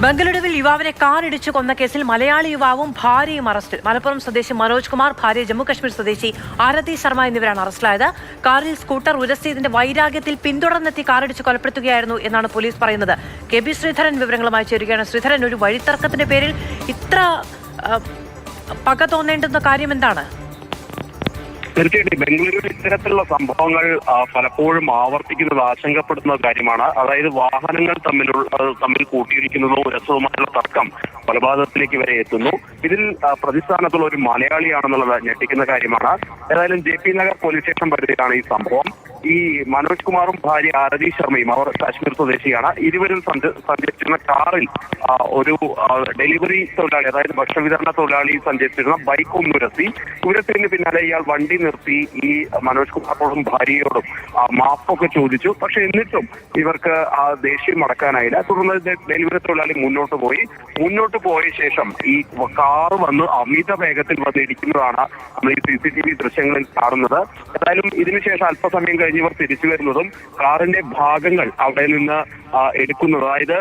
ബംഗളൂരുവിൽ യുവാവിനെ കാറിടിച്ചു കൊന്ന കേസിൽ മലയാളി യുവാവും ഭാര്യയും അറസ്റ്റിൽ. മലപ്പുറം സ്വദേശി മനോജ് കുമാർ, ഭാര്യ ജമ്മുകശ്മീർ സ്വദേശി ആരതി ശർമ്മ എന്നിവരാണ് അറസ്റ്റിലായത്. കാറിൽ സ്കൂട്ടർ ഉരസിയതിന്റെ വൈരാഗ്യത്തിൽ പിന്തുടർന്നെത്തി കാറിടിച്ച് കൊലപ്പെടുത്തുകയായിരുന്നു എന്നാണ് പോലീസ് പറയുന്നത്. കെ ബി ശ്രീധരൻ വിവരങ്ങളുമായി ചേരുകയാണ്. ശ്രീധരൻ, ഒരു വഴിത്തർക്കത്തിന്റെ പേരിൽ ഇത്ര പക തോന്നേണ്ടുന്ന കാര്യം എന്താണ്? തീർച്ചയായിട്ടും ബംഗളൂരുവിൽ ഇത്തരത്തിലുള്ള സംഭവങ്ങൾ പലപ്പോഴും ആവർത്തിക്കുന്നത് ആശങ്കപ്പെടുന്ന കാര്യമാണ്. അതായത് വാഹനങ്ങൾ തമ്മിൽ കൂട്ടിയിരിക്കുന്നതോ രസവുമായുള്ള തർക്കം കൊലപാതകത്തിലേക്ക് വരെ എത്തുന്നു. ഇതിൽ പ്രതിസ്ഥാനത്തുള്ള ഒരു മലയാളിയാണെന്നുള്ളത് ഞെട്ടിക്കുന്ന കാര്യമാണ്. ഏതായാലും JP നഗർ പോലീസ് സ്റ്റേഷൻ പരിധിയിലാണ് ഈ സംഭവം. ഈ മനോജ് കുമാറും ഭാര്യ ആരതി ശർമ്മയും, അവർ കാശ്മീർ സ്വദേശിയാണ്. ഇരുവരും സഞ്ചരിച്ചിരുന്ന കാറിൽ ഒരു ഡെലിവറി തൊഴിലാളി, അതായത് ഭക്ഷ്യവിതരണ തൊഴിലാളി സഞ്ചരിച്ചിരുന്ന ബൈക്കും ഉരസിന് പിന്നാലെ ഇയാൾ വണ്ടി നിർത്തി ഈ മനോജ് കുമാറിനോടും ഭാര്യയോടും മാപ്പൊക്കെ ചോദിച്ചു. പക്ഷെ എന്നിട്ടും ഇവർക്ക് ആ ദേഷ്യം അടക്കാനായില്ല. തുടർന്ന് ഡെലിവറി തൊഴിലാളി മുന്നോട്ട് പോയ ശേഷം ഈ കാറ് വന്ന് അമിത വേഗത്തിൽ വന്ന് ഇടിക്കുന്നതാണ് നമ്മൾ ഈ CCTV ദൃശ്യങ്ങളിൽ കാണുന്നത്. ഏതായാലും ഇതിനുശേഷം അല്പസമയം കഴിഞ്ഞ് ഇവർ തിരിച്ചു വരുന്നതും കാറിന്റെ ഭാഗങ്ങൾ അവിടെ നിന്ന് എടുക്കുന്നത്, അതായത്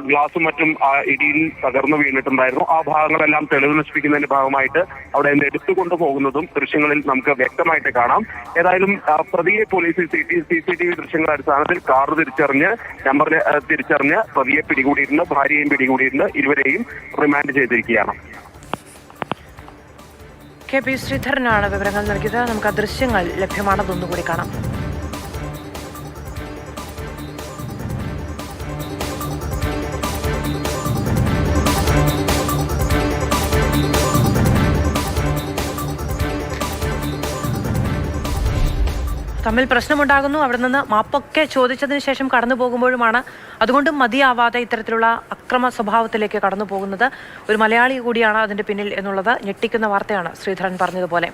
ഗ്ലാസും മറ്റും ഇടിയിൽ തകർന്നു വീണിട്ടുണ്ടായിരുന്നു. ആ ഭാഗങ്ങളെല്ലാം തെളിവ് നശിപ്പിക്കുന്നതിന്റെ ഭാഗമായിട്ട് അവിടെ നിന്ന് എടുത്തുകൊണ്ടു പോകുന്നതും ദൃശ്യങ്ങളിൽ നമുക്ക് വ്യക്തമായിട്ട് കാണാം. ഏതായാലും പ്രതിയെ പോലീസ് CCTV ദൃശ്യങ്ങളുടെ അടിസ്ഥാനത്തിൽ കാർ തിരിച്ചറിഞ്ഞ് പ്രതിയെ പിടികൂടിയിട്ടുണ്ട്, ഭാര്യയെയും പിടികൂടിയിട്ടുണ്ട്. ഇരുവരെയും റിമാൻഡ് ചെയ്തിരിക്കുകയാണ്. കെ പി ശ്രീധരനാണ് വിവരങ്ങൾ നൽകിയത്. നമുക്ക് ആ ദൃശ്യങ്ങൾ ലഭ്യമാണ്, അതൊന്നുകൂടി കാണാം. തമ്മിൽ പ്രശ്നമുണ്ടാകുന്നു, അവിടെ നിന്ന് മാപ്പൊക്കെ ചോദിച്ചതിന് ശേഷം കടന്നു പോകുമ്പോഴുമാണ് അതുകൊണ്ടും മതിയാവാതെ ഇത്തരത്തിലുള്ള അക്രമ സ്വഭാവത്തിലേക്ക് കടന്നു പോകുന്നത്. ഒരു മലയാളി കൂടിയാണ് അതിന്റെ പിന്നിൽ എന്നുള്ളത് ഞെട്ടിക്കുന്ന വാർത്തയാണ് ശ്രീധരൻ പറഞ്ഞതുപോലെ.